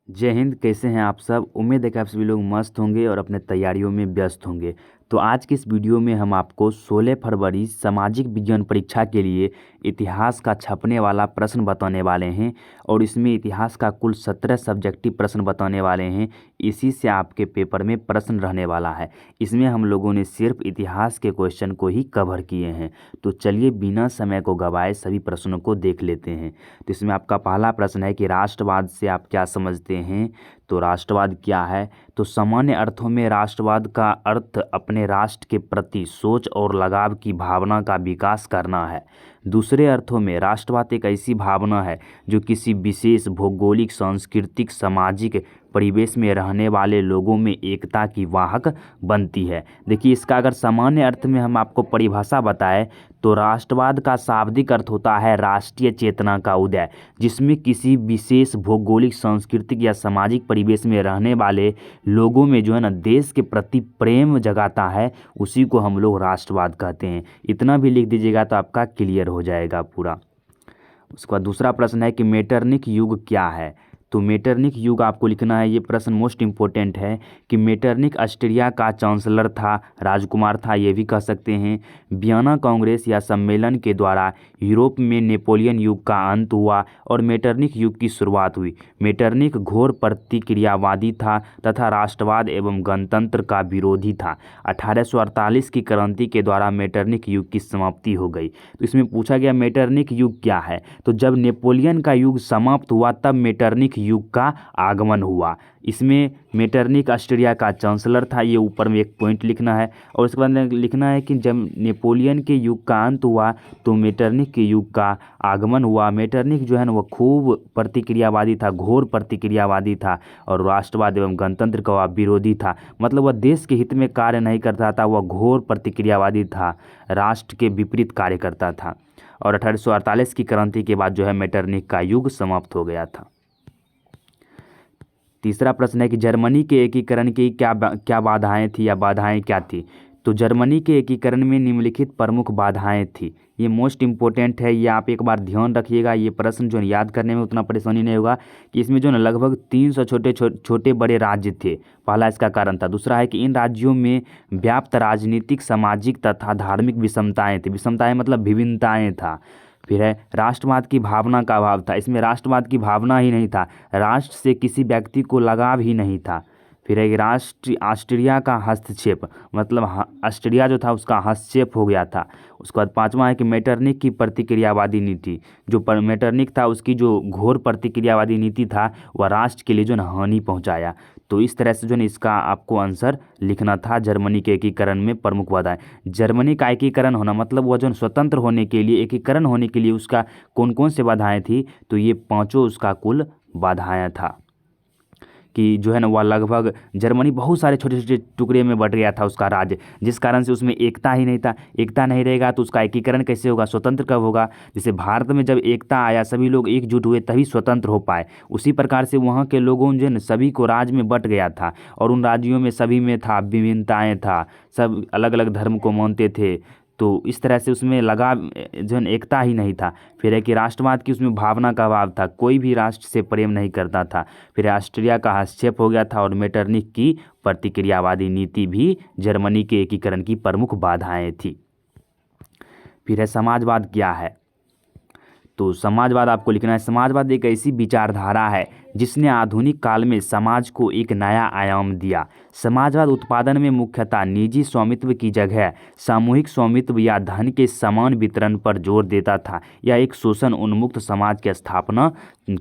जय हिंद। कैसे हैं आप सब? उम्मीद है कि आप सभी लोग मस्त होंगे और अपने तैयारियों में व्यस्त होंगे। तो आज की इस वीडियो में हम आपको 16 फरवरी सामाजिक विज्ञान परीक्षा के लिए इतिहास का छपने वाला प्रश्न बताने वाले हैं और इसमें इतिहास का कुल 17 सब्जेक्टिव प्रश्न बताने वाले हैं। इसी से आपके पेपर में प्रश्न रहने वाला है। इसमें हम लोगों ने सिर्फ इतिहास के क्वेश्चन को ही कवर किए हैं। तो चलिए बिना समय को गवाए सभी प्रश्नों को देख लेते हैं। तो इसमें आपका पहला प्रश्न है कि राष्ट्रवाद से आप क्या समझते हैं? तो राष्ट्रवाद क्या है? तो सामान्य अर्थों में राष्ट्रवाद का अर्थ अपने राष्ट्र के प्रति सोच और लगाव की भावना का विकास करना है। दूसरे अर्थों में राष्ट्रवाद एक ऐसी भावना है जो किसी विशेष भौगोलिक, सांस्कृतिक, सामाजिक परिवेश में रहने वाले लोगों में एकता की वाहक बनती है। देखिए, इसका अगर सामान्य अर्थ में हम आपको परिभाषा बताएं तो राष्ट्रवाद का शाब्दिक अर्थ होता है राष्ट्रीय चेतना का उदय, जिसमें किसी विशेष भौगोलिक, सांस्कृतिक या सामाजिक परिवेश में रहने वाले लोगों में जो है ना देश के प्रति प्रेम जगाता है, उसी को हम लोग राष्ट्रवाद कहते हैं। इतना भी लिख दीजिएगा तो आपका क्लियर हो जाएगा पूरा। उसके बाद दूसरा प्रश्न है कि मेटरनिख युग क्या है? तो मेटरनिख युग आपको लिखना है। ये प्रश्न मोस्ट इम्पोर्टेंट है कि मेटरनिख ऑस्ट्रिया का चांसलर था, राजकुमार था, ये भी कह सकते हैं। वियना कांग्रेस या सम्मेलन के द्वारा यूरोप में नेपोलियन युग का अंत हुआ और मेटरनिख युग की शुरुआत हुई। मेटरनिख घोर प्रतिक्रियावादी था तथा राष्ट्रवाद एवं गणतंत्र का विरोधी था। 1848 की क्रांति के द्वारा मेटरनिख युग की समाप्ति हो गई। तो इसमें पूछा गया मेटरनिख युग क्या है? तो जब नेपोलियन का युग समाप्त हुआ तब मेटरनिख युग का आगमन हुआ। इसमें मेटरनिख ऑस्ट्रिया का चांसलर था, ये ऊपर में एक पॉइंट लिखना है। और उसके बाद लिखना है कि जब नेपोलियन के युग का अंत हुआ तो मेटरनिख के युग का आगमन हुआ। मेटरनिख जो है ना वो खूब प्रतिक्रियावादी था, घोर प्रतिक्रियावादी था और राष्ट्रवाद एवं गणतंत्र का वह विरोधी था। मतलब वह देश के हित में कार्य नहीं करता था, वह घोर प्रतिक्रियावादी था, राष्ट्र के विपरीत कार्य करता था। और 1848 की क्रांति के बाद जो है मेटरनिख का युग समाप्त हो गया था। तीसरा प्रश्न है कि जर्मनी के एकीकरण की क्या बाधाएं थी या बाधाएं क्या थी? तो जर्मनी के एकीकरण में निम्नलिखित प्रमुख बाधाएं थी। ये मोस्ट इंपॉर्टेंट है, ये आप एक बार ध्यान रखिएगा। ये प्रश्न जो है याद करने में उतना परेशानी नहीं होगा कि इसमें जो है लगभग 300 छोटे बड़े राज्य थे। पहला इसका कारण था। दूसरा है कि इन राज्यों में व्याप्त राजनीतिक, सामाजिक तथा धार्मिक विषमताएं थी। विषमताएं मतलब विभिन्नताएं था। फिर है राष्ट्रवाद की भावना का अभाव था। इसमें राष्ट्रवाद की भावना ही नहीं था, राष्ट्र से किसी व्यक्ति को लगाव ही नहीं था। फिर है ऑस्ट्रिया का हस्तक्षेप, मतलब ऑस्ट्रिया जो था उसका हस्तक्षेप हो गया था। उसके बाद पांचवा है कि मेटरनिख की प्रतिक्रियावादी नीति, जो मेटरनिख था उसकी जो घोर प्रतिक्रियावादी नीति था वह राष्ट्र के लिए जो है हानि पहुंचाया। तो इस तरह से जो है इसका आपको आंसर लिखना था। जर्मनी के एकीकरण में प्रमुख बाधाएं, जर्मनी का एकीकरण होना मतलब वह जो स्वतंत्र होने के लिए, एकीकरण होने के लिए उसका कौन कौन से बाधाएं थी? तो ये पांचों उसका कुल बाधाएं था कि जो है ना वह लगभग जर्मनी बहुत सारे छोटे छोटे टुकड़े में बट गया था उसका राज्य, जिस कारण से उसमें एकता ही नहीं था। एकता नहीं रहेगा तो उसका एकीकरण कैसे होगा, स्वतंत्र कब होगा? जैसे भारत में जब एकता आया, सभी लोग एकजुट हुए तभी स्वतंत्र हो पाए, उसी प्रकार से वहाँ के लोगों जो है ना सभी को राज्य में बट गया था और उन राज्यों में सभी में था विभिन्नताएँ था, सब अलग अलग धर्म को मानते थे। तो इस तरह से उसमें लगाव जो है एकता ही नहीं था। फिर है कि राष्ट्रवाद की उसमें भावना का अभाव था, कोई भी राष्ट्र से प्रेम नहीं करता था। फिर ऑस्ट्रिया का हस्तक्षेप हो गया था और मेटरनिख की प्रतिक्रियावादी नीति भी जर्मनी के एकीकरण की प्रमुख बाधाएं थी। फिर है समाजवाद क्या है? तो समाजवाद आपको लिखना है। समाजवाद एक ऐसी विचारधारा है जिसने आधुनिक काल में समाज को एक नया आयाम दिया। समाजवाद उत्पादन में मुख्यतः निजी स्वामित्व की जगह सामूहिक स्वामित्व या धन के समान वितरण पर जोर देता था। यह एक शोषण उन्मुक्त समाज की स्थापना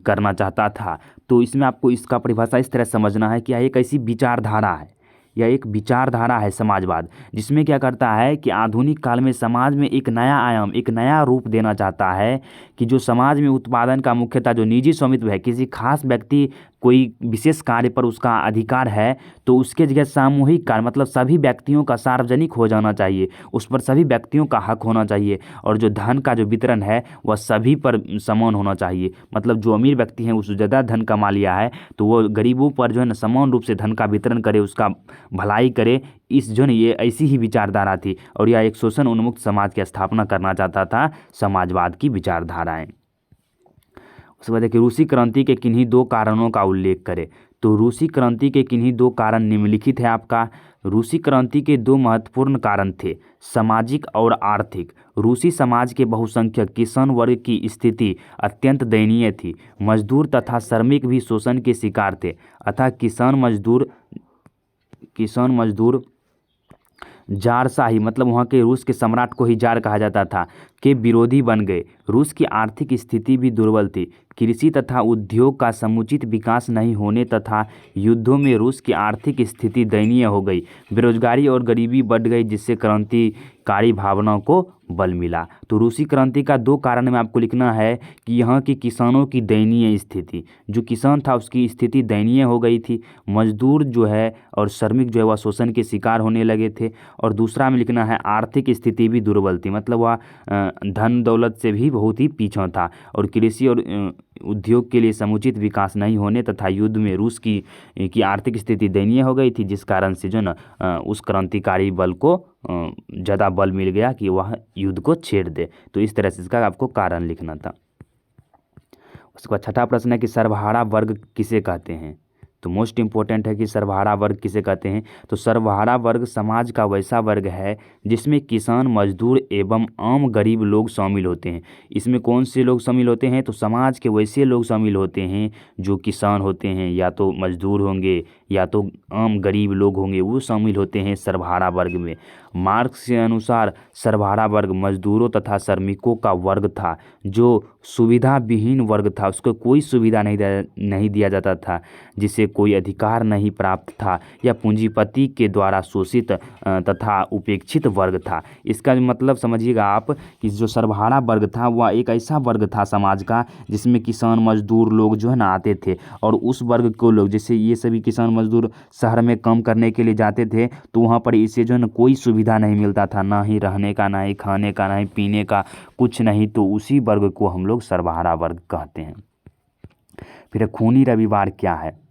करना चाहता था। तो इसमें आपको इसका परिभाषा इस तरह समझना है कि यह एक ऐसी विचारधारा है, यह एक विचारधारा है समाजवाद, जिसमें क्या करता है कि आधुनिक काल में समाज में एक नया आयाम, एक नया रूप देना चाहता है कि जो समाज में उत्पादन का मुख्यतः जो निजी स्वामित्व है, किसी खास व्यक्ति कोई विशेष कार्य पर उसका अधिकार है तो उसके जगह सामूहिक कार्य मतलब सभी व्यक्तियों का सार्वजनिक हो जाना चाहिए, उस पर सभी व्यक्तियों का हक होना चाहिए। और जो धन का जो वितरण है वह सभी पर समान होना चाहिए, मतलब जो अमीर व्यक्ति हैं उससे ज़्यादा धन कमा लिया है तो वो गरीबों पर जो है ना समान रूप से धन का वितरण करे, उसका भलाई करे। इस जो है ये ऐसी ही विचारधारा थी और यह एक शोषण उन्मुक्त समाज की स्थापना करना चाहता था, समाजवाद की विचारधाराएं। उसके बाद देखिए रूसी क्रांति के किन्हीं दो कारणों का उल्लेख करें। तो रूसी क्रांति के किन्हीं दो कारण निम्नलिखित है आपका। रूसी क्रांति के दो महत्वपूर्ण कारण थे, सामाजिक और आर्थिक। रूसी समाज के बहुसंख्यक किसान वर्ग की स्थिति अत्यंत दयनीय थी। मजदूर तथा श्रमिक भी शोषण के शिकार थे। अतः किसान मजदूर जारशाही, मतलब वहाँ के रूस के सम्राट को ही जार कहा जाता था, के विरोधी बन गए। रूस की आर्थिक स्थिति भी दुर्बल थी। कृषि तथा उद्योग का समुचित विकास नहीं होने तथा युद्धों में रूस की आर्थिक स्थिति दयनीय हो गई। बेरोजगारी और गरीबी बढ़ गई, जिससे क्रांतिकारी भावनाओं को बल मिला। तो रूसी क्रांति का दो कारण में आपको लिखना है कि यहाँ के किसानों की दयनीय स्थिति, जो किसान था उसकी स्थिति दयनीय हो गई थी। मजदूर जो है और श्रमिक जो है वह शोषण के शिकार होने लगे थे। और दूसरा में लिखना है आर्थिक स्थिति भी दुर्बल थी, मतलब वह धन दौलत से भी बहुत ही पीछा था। और कृषि और उद्योग के लिए समुचित विकास नहीं होने तथा युद्ध में रूस की आर्थिक स्थिति दयनीय हो गई थी, जिस कारण से जो ना उस क्रांतिकारी बल को ज़्यादा बल मिल गया कि वह युद्ध को छेड़ दे। तो इस तरह से इसका आपको कारण लिखना था। उसके बाद छठा प्रश्न है कि सर्वहारा वर्ग किसे कहते हैं। तो मोस्ट इम्पोर्टेंट है कि सर्वहारा वर्ग किसे कहते हैं। तो सर्वहारा वर्ग समाज का वैसा वर्ग है जिसमें किसान, मजदूर एवं आम गरीब लोग शामिल होते हैं। इसमें कौन से लोग शामिल होते हैं? तो समाज के वैसे लोग शामिल होते हैं जो किसान होते हैं, या तो मजदूर होंगे या तो आम गरीब लोग होंगे, वो शामिल होते हैं सर्वहारा वर्ग में। मार्क्स के अनुसार सर्वहारा वर्ग मजदूरों तथा श्रमिकों का वर्ग था, जो सुविधा विहीन वर्ग था। उसको कोई सुविधा नहीं दिया जाता था, जिसे कोई अधिकार नहीं प्राप्त था, या पूंजीपति के द्वारा शोषित तथा उपेक्षित वर्ग था। इसका मतलब समझिएगा आप कि जो सर्वहारा वर्ग था वह एक ऐसा वर्ग था समाज का जिसमें किसान मजदूर लोग जो है ना आते थे। और उस वर्ग को लोग, जैसे ये सभी किसान मजदूर शहर में काम करने के लिए जाते थे, तो वहाँ पर इसे जो है ना कोई सुविधा नहीं मिलता था, ना ही रहने का, ना ही खाने का, ना ही पीने का, कुछ नहीं। तो उसी वर्ग को हम लोग सर्वहारा वर्ग कहते हैं। फिर खूनी रविवार क्या है?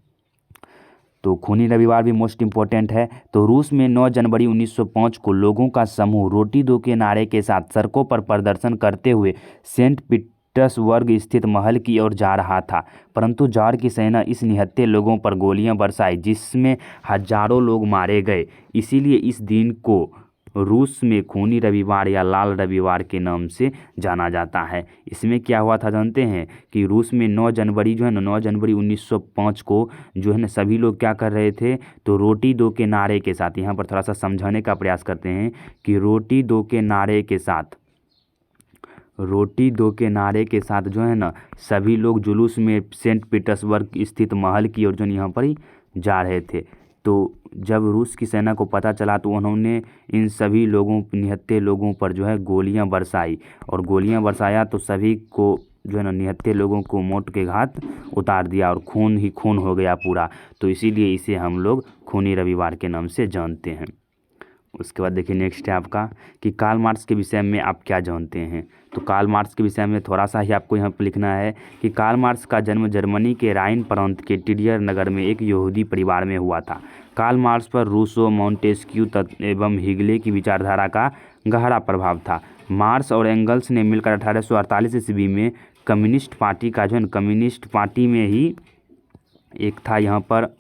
तो खूनी रविवार भी मोस्ट इम्पोर्टेंट है। तो रूस में 9 जनवरी 1905 को लोगों का समूह रोटी दो के नारे के साथ सड़कों पर प्रदर्शन करते हुए सेंट पीटर्सबर्ग स्थित महल की ओर जा रहा था, परंतु जार की सेना इस निहत्थे लोगों पर गोलियां बरसाई, जिसमें हजारों लोग मारे गए। इसीलिए इस दिन को रूस में खूनी रविवार या लाल रविवार के नाम से जाना जाता है। इसमें क्या हुआ था जानते हैं कि रूस में 9 जनवरी जो है ना, 9 जनवरी 1905 को जो है ना सभी लोग क्या कर रहे थे, तो रोटी दो के नारे के साथ, यहाँ पर थोड़ा सा समझाने का प्रयास करते हैं कि रोटी दो के नारे के साथ जो है ना सभी लोग जुलूस में सेंट पीटर्सबर्ग स्थित महल की ओर जो यहाँ पर ही जा रहे थे। तो जब रूस की सेना को पता चला तो उन्होंने इन सभी लोगों, निहत्थे लोगों पर जो है गोलियां बरसाई, और गोलियां बरसाया तो सभी को जो है ना निहत्थे लोगों को मौत के घाट उतार दिया, और खून ही खून हो गया पूरा। तो इसीलिए इसे हम लोग खूनी रविवार के नाम से जानते हैं। उसके बाद देखिए नेक्स्ट है आपका कि कार्ल मार्क्स के विषय में आप क्या जानते हैं। तो कार्ल मार्क्स के विषय में थोड़ा सा ही आपको यहाँ पर लिखना है कि कार्ल मार्क्स का जन्म जर्मनी के राइन प्रांत के टिडियर नगर में एक यहूदी परिवार में हुआ था। कार्ल मार्क्स पर रूसो, मॉन्टेस्क्यू एवं हिगले की विचारधारा का गहरा प्रभाव था। मार्क्स और एंगल्स ने मिलकर 1848 ईस्वी में कम्युनिस्ट पार्टी का जो है कम्युनिस्ट पार्टी में ही एक था, यहाँ पर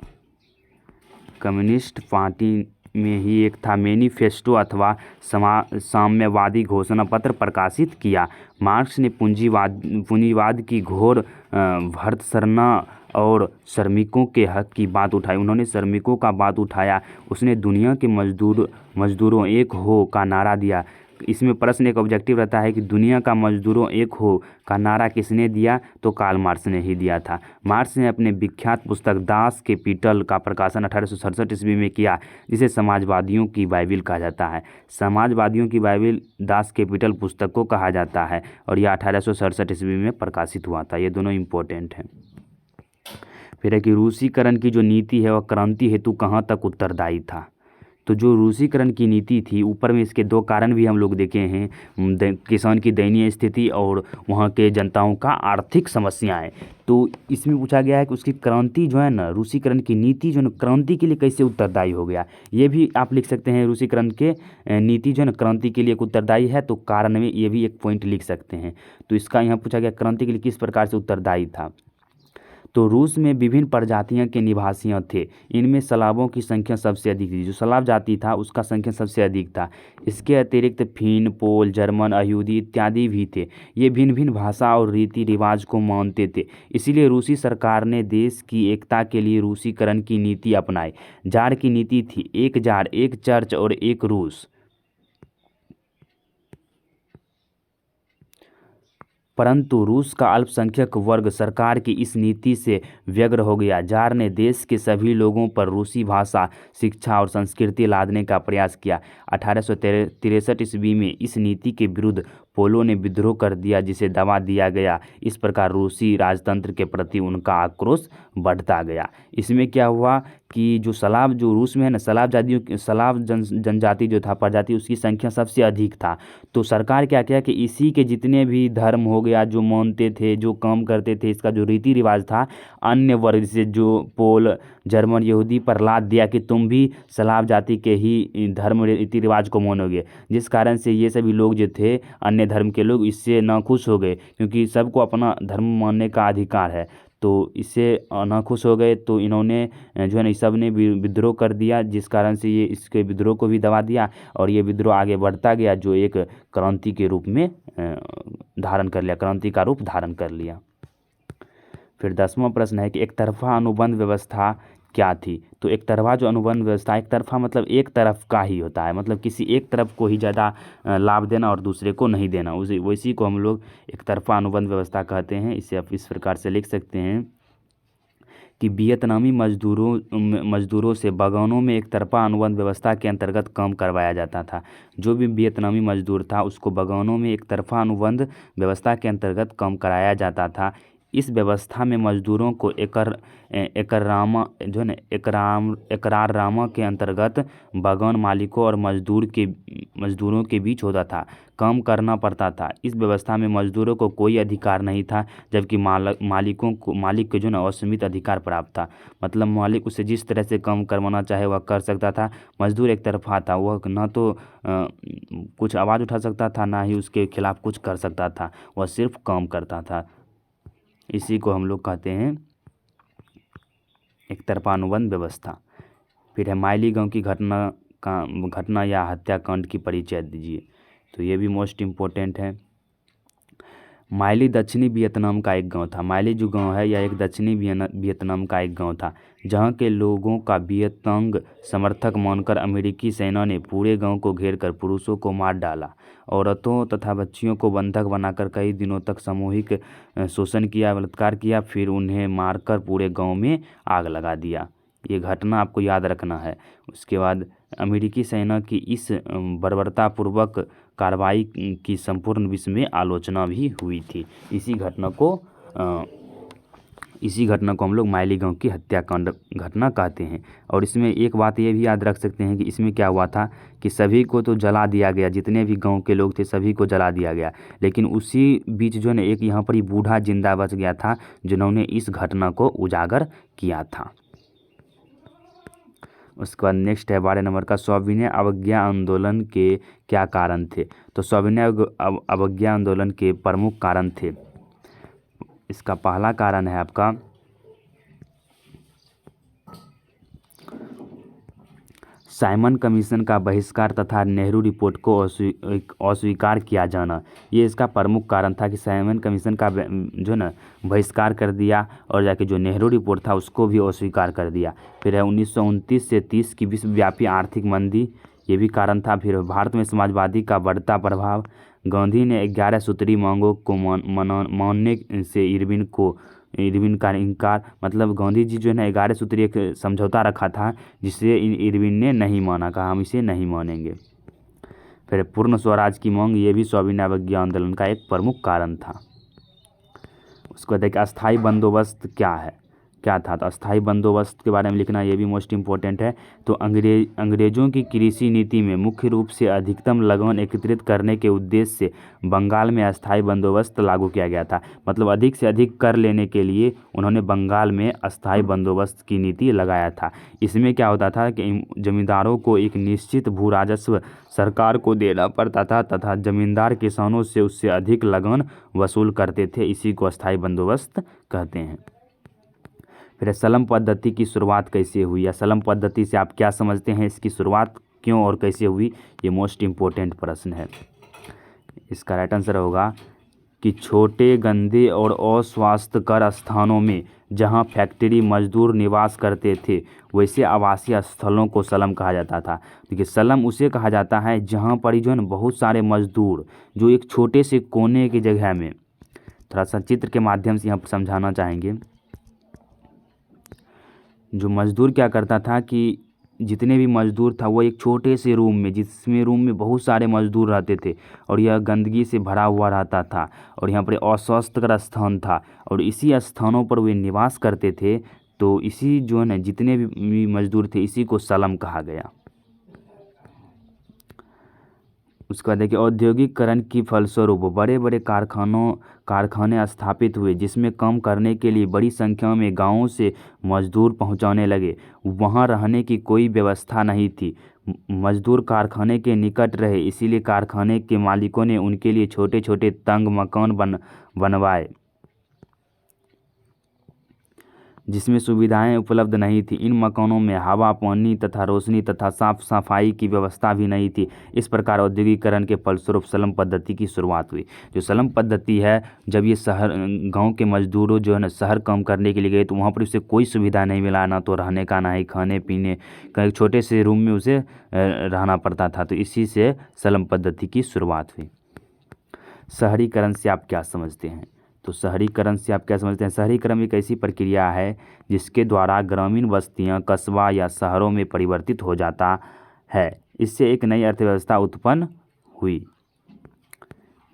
कम्युनिस्ट पार्टी में ही एक था मैनिफेस्टो अथवा साम्यवादी घोषणा पत्र प्रकाशित किया। मार्क्स ने पूंजीवाद की घोर भर्त्सना और श्रमिकों के हक की बात उठाई। उन्होंने श्रमिकों का बात उठाया। उसने दुनिया के मजदूरों एक हो का नारा दिया। इसमें प्रश्न एक ऑब्जेक्टिव रहता है कि दुनिया का मजदूरों एक हो का नारा किसने दिया? तो कार्ल मार्क्स ने ही दिया था। मार्क्स ने अपने विख्यात पुस्तक दास कैपिटल का प्रकाशन 1867 ईस्वी में किया, जिसे समाजवादियों की बाइबिल कहा जाता है। समाजवादियों की बाइबिल दास कैपिटल पुस्तक को कहा जाता है, और यह 1867 ईस्वी में प्रकाशित हुआ था। ये दोनों इम्पोर्टेंट हैं। फिर है कि रूसीकरण की जो नीति है वह क्रांति हेतु कहाँ तक उत्तरदायी था। तो जो रूसीकरण की नीति थी, ऊपर में इसके दो कारण भी हम लोग देखे हैं, किसान की दयनीय स्थिति और वहाँ के जनताओं का आर्थिक समस्याएं। तो इसमें पूछा गया है कि उसकी क्रांति जो है ना, रूसीकरण की नीति जो है ना, क्रांति के लिए कैसे उत्तरदायी हो गया। ये भी आप लिख सकते हैं, रूसीकरण के नीति जो है ना क्रांति के लिए एक उत्तरदायी है, तो कारण में ये भी एक पॉइंट लिख सकते हैं। तो इसका यहाँ पूछा गया क्रांति के लिए किस प्रकार से उत्तरदायी था। तो रूस में विभिन्न प्रजातियों के निवासियों थे, इनमें सलावों की संख्या सबसे अधिक थी। जो सलाव जाति था उसका संख्या सबसे अधिक था। इसके अतिरिक्त फिन, पोल, जर्मन, यहूदी इत्यादि भी थे। ये भिन्न भिन्न भाषा और रीति रिवाज को मानते थे। इसीलिए रूसी सरकार ने देश की एकता के लिए रूसीकरण की नीति अपनाई। जार की नीति थी, एक जार, एक चर्च और एक रूस। परंतु रूस का अल्पसंख्यक वर्ग सरकार की इस नीति से व्यग्र हो गया। जार ने देश के सभी लोगों पर रूसी भाषा, शिक्षा और संस्कृति लादने का प्रयास किया। 1863 ईस्वी में इस नीति के विरुद्ध पोलो ने विद्रोह कर दिया, जिसे दबा दिया गया। इस प्रकार रूसी राजतंत्र के प्रति उनका आक्रोश बढ़ता गया। इसमें क्या हुआ कि जो रूस में है ना, सलाव जनजाति जो था, प्रजाति, उसकी संख्या सबसे अधिक था। तो सरकार क्या किया कि इसी के जितने भी धर्म हो गया, जो मानते थे, जो काम करते थे, इसका जो रीति रिवाज था, अन्य वर्ग से जो पोल, जर्मन, यहूदी पर लाद दिया कि तुम भी सलाव जाति के ही धर्म रीति रिवाज को मानोगे। जिस कारण से ये सभी लोग जो थे, अन्य धर्म के लोग, इससे नाखुश हो गए, क्योंकि सबको अपना धर्म मानने का अधिकार है। तो इससे नाखुश हो गए, तो इन्होंने जो है ना, सब ने विद्रोह कर दिया, जिस कारण से ये इसके विद्रोह को भी दबा दिया और ये विद्रोह आगे बढ़ता गया, जो एक क्रांति के रूप में धारण कर लिया, क्रांति का रूप धारण कर लिया। फिर 10वां प्रश्न है कि एक तरफा अनुबंध व्यवस्था क्या थी। तो एक तरफा जो अनुबंध व्यवस्था, एक तरफा मतलब एक तरफ का ही होता है, मतलब किसी एक तरफ को ही ज़्यादा लाभ देना और दूसरे को नहीं देना, उसी को हम लोग एक तरफा अनुबंध व्यवस्था कहते हैं। इसे आप इस प्रकार से लिख सकते हैं कि वियतनामी मजदूरों से बागानों में एक तरफा अनुबंध व्यवस्था के अंतर्गत काम करवाया जाता था। जो भी वियतनामी मजदूर था, उसको बागानों में एक तरफा अनुबंध व्यवस्था के अंतर्गत काम कराया जाता था। इस व्यवस्था में मजदूरों को एकरारनामा के अंतर्गत बागान मालिकों और मजदूरों के बीच होता था, काम करना पड़ता था। इस व्यवस्था में मजदूरों को कोई अधिकार नहीं था, जबकि मालिक को जो ना असीमित अधिकार प्राप्त था। मतलब मालिक उसे जिस तरह से काम करवाना चाहे वह कर सकता था। मजदूर एक तरफा था, वह ना तो कुछ आवाज़ उठा सकता था, ना ही उसके खिलाफ कुछ कर सकता था, वह सिर्फ काम करता था। इसी को हम लोग कहते हैं एक तरफा अनुबंध व्यवस्था। फिर है माइली गांव की घटना या हत्याकांड की परिचय दीजिए। तो ये भी मोस्ट इम्पोर्टेंट है। माइली दक्षिणी वियतनाम का एक गांव था। माइली जो गांव है, यह एक दक्षिणी वियतनाम का एक गांव था, जहां के लोगों का वियतनांग समर्थक मानकर अमेरिकी सेना ने पूरे गांव को घेरकर पुरुषों को मार डाला, औरतों तथा बच्चियों को बंधक बनाकर कई दिनों तक सामूहिक शोषण किया, बलात्कार किया, फिर उन्हें मारकर पूरे गांव में आग लगा दिया। ये घटना आपको याद रखना है। उसके बाद अमेरिकी सेना की इस बर्बरतापूर्वक कार्रवाई की संपूर्ण विश्व में आलोचना भी हुई थी। इसी घटना को हम लोग माइली गांव की हत्याकांड घटना कहते हैं। और इसमें एक बात ये भी याद रख सकते हैं कि इसमें क्या हुआ था कि सभी को तो जला दिया गया, जितने भी गांव के लोग थे सभी को जला दिया गया, लेकिन उसी बीच जो है ना, एक यहाँ पर ही बूढ़ा जिंदा बच गया था, जिन्होंने इस घटना को उजागर किया था। उसके बाद नेक्स्ट है 12 नंबर का, सविनय अवज्ञा आंदोलन के क्या कारण थे। तो सविनय अवज्ञा आंदोलन के प्रमुख कारण थे। इसका पहला कारण है आपका साइमन कमीशन का बहिष्कार तथा नेहरू रिपोर्ट को अस्वीकार किया जाना। ये इसका प्रमुख कारण था कि साइमन कमीशन का जो ना बहिष्कार कर दिया और जाके जो नेहरू रिपोर्ट था उसको भी अस्वीकार कर दिया। फिर है 1929 से 30 की विश्वव्यापी आर्थिक मंदी, ये भी कारण था। फिर भारत में समाजवादी का बढ़ता प्रभाव, गांधी ने 11 सूत्री मांगों को मानने से इरविन का इनकार, मतलब गांधी जी जो है ना 11 सूत्री एक समझौता रखा था, जिसे इरविन ने नहीं माना, कहा हम इसे नहीं मानेंगे। फिर पूर्ण स्वराज की मांग, ये भी सविनय अवज्ञा आंदोलन का एक प्रमुख कारण था। उसको देखिए अस्थाई बंदोबस्त क्या है। क्या था। तो अस्थाई बंदोबस्त के बारे में लिखना, ये भी मोस्ट इम्पोर्टेंट है। तो अंग्रेजों की कृषि नीति में मुख्य रूप से अधिकतम लगन एकत्रित करने के उद्देश्य से बंगाल में अस्थाई बंदोबस्त लागू किया गया था। मतलब अधिक से अधिक कर लेने के लिए उन्होंने बंगाल में अस्थाई बंदोबस्त की नीति लगाया था। इसमें क्या होता था कि जमींदारों को एक निश्चित भू राजस्व सरकार को देना पड़ता था तथा जमींदार किसानों से उससे अधिक लगन वसूल करते थे। इसी को अस्थाई बंदोबस्त कहते हैं। फिर सलम पद्धति की शुरुआत कैसे हुई, या सलम पद्धति से आप क्या समझते हैं, इसकी शुरुआत क्यों और कैसे हुई, ये मोस्ट इम्पोर्टेंट प्रश्न है। इसका राइट आंसर होगा कि छोटे, गंदे और अस्वास्थ्यकर स्थानों में जहां फैक्ट्री मजदूर निवास करते थे वैसे आवासीय स्थलों को सलम कहा जाता था। देखिए सलम उसे कहा जाता है जहां पर जो है बहुत सारे मजदूर, जो एक छोटे से कोने की जगह में, थोड़ा सा चित्र के माध्यम से यहाँ पर समझाना चाहेंगे। जो मजदूर क्या करता था कि जितने भी मजदूर था वो एक छोटे से रूम में, जिसमें रूम में बहुत सारे मजदूर रहते थे और यह गंदगी से भरा हुआ रहता था और यहाँ पर अस्वस्थकर स्थान था और इसी स्थानों पर वे निवास करते थे। तो इसी जो है ना जितने भी मजदूर थे इसी को सलम कहा गया। उसके बाद देखिए औद्योगिकरण की फलस्वरूप बड़े बड़े कारखाने स्थापित हुए जिसमें काम करने के लिए बड़ी संख्या में गांवों से मजदूर पहुंचाने लगे। वहां रहने की कोई व्यवस्था नहीं थी, मजदूर कारखाने के निकट रहे, इसीलिए कारखाने के मालिकों ने उनके लिए छोटे छोटे तंग मकान बनवाए जिसमें सुविधाएं उपलब्ध नहीं थी। इन मकानों में हवा, पानी तथा रोशनी तथा साफ सफाई की व्यवस्था भी नहीं थी। इस प्रकार औद्योगिकरण के फलस्वरूप सलम पद्धति की शुरुआत हुई। जो सलम पद्धति है, जब ये शहर गांव के मजदूरों जो है ना शहर काम करने के लिए गए तो वहाँ पर उसे कोई सुविधा नहीं मिला, ना तो रहने का, ना ही खाने पीने का, एक छोटे से रूम में उसे रहना पड़ता था। तो इसी से सलम पद्धति की शुरुआत हुई। शहरीकरण से आप क्या समझते हैं? तो शहरीकरण से आप क्या समझते हैं? शहरीकरण एक ऐसी प्रक्रिया है जिसके द्वारा ग्रामीण बस्तियां कस्बा या शहरों में परिवर्तित हो जाता है। इससे एक नई अर्थव्यवस्था उत्पन्न हुई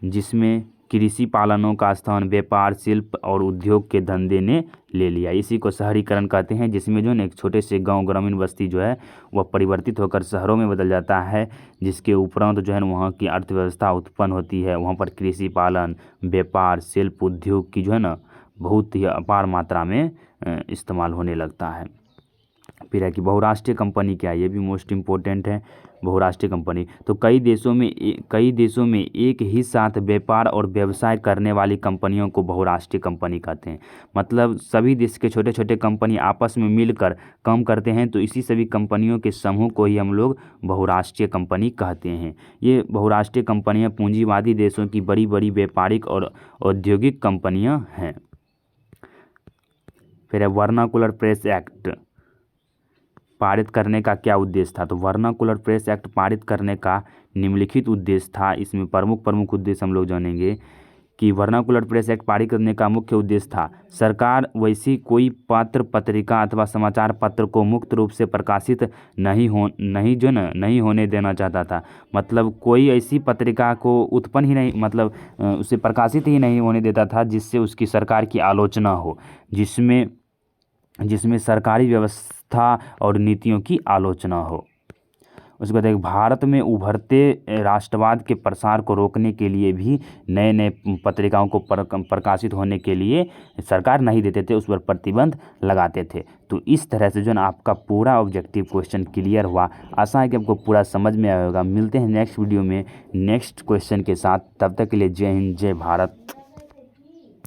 जिसमें कृषि पालनों का स्थान व्यापार, शिल्प और उद्योग के धंधे ने ले लिया। इसी को शहरीकरण कहते हैं, जिसमें जो है एक छोटे से गांव, ग्रामीण बस्ती जो है वह परिवर्तित होकर शहरों में बदल जाता है, जिसके उपरांत जो है वहाँ की अर्थव्यवस्था उत्पन्न होती है। वहाँ पर कृषि पालन, व्यापार, शिल्प, उद्योग की जो है ना बहुत ही अपार मात्रा में इस्तेमाल होने लगता है। फिर है कि बहुराष्ट्रीय कंपनी क्या है, ये भी मोस्ट इम्पोर्टेंट है। बहुराष्ट्रीय कंपनी तो कई देशों में एक ही साथ व्यापार और व्यवसाय करने वाली कंपनियों को बहुराष्ट्रीय कंपनी कहते हैं। मतलब सभी देश के छोटे छोटे कंपनी आपस में मिलकर काम करते हैं, तो इसी सभी कंपनियों के समूह को ही हम लोग बहुराष्ट्रीय कंपनी कहते हैं। ये बहुराष्ट्रीय कंपनियां पूंजीवादी देशों की बड़ी बड़ी व्यापारिक और औद्योगिक कंपनियां हैं। फिर है वर्नाकुलर प्रेस एक्ट पारित करने का क्या उद्देश्य था? तो वर्नाकुलर प्रेस एक्ट पारित करने का निम्नलिखित उद्देश्य था। इसमें प्रमुख उद्देश्य हम लोग जानेंगे कि वर्नाकुलर प्रेस एक्ट पारित करने का मुख्य उद्देश्य था, सरकार वैसी कोई पत्र, पत्रिका अथवा समाचार पत्र को मुक्त रूप से प्रकाशित नहीं होने देना चाहता था। मतलब कोई ऐसी पत्रिका को उत्पन्न ही नहीं, मतलब उसे प्रकाशित ही नहीं होने देता था जिससे उसकी सरकार की आलोचना हो, जिसमें सरकारी व्यवस्था और नीतियों की आलोचना हो। उसके बाद भारत में उभरते राष्ट्रवाद के प्रसार को रोकने के लिए भी नए नए पत्रिकाओं को प्रकाशित होने के लिए सरकार नहीं देते थे, उस पर प्रतिबंध लगाते थे। तो इस तरह से जो है आपका पूरा ऑब्जेक्टिव क्वेश्चन क्लियर हुआ। आशा है कि आपको पूरा समझ में आएगा। मिलते हैं नेक्स्ट वीडियो में नेक्स्ट क्वेश्चन के साथ। तब तक के लिए जय हिंद, जय भारत।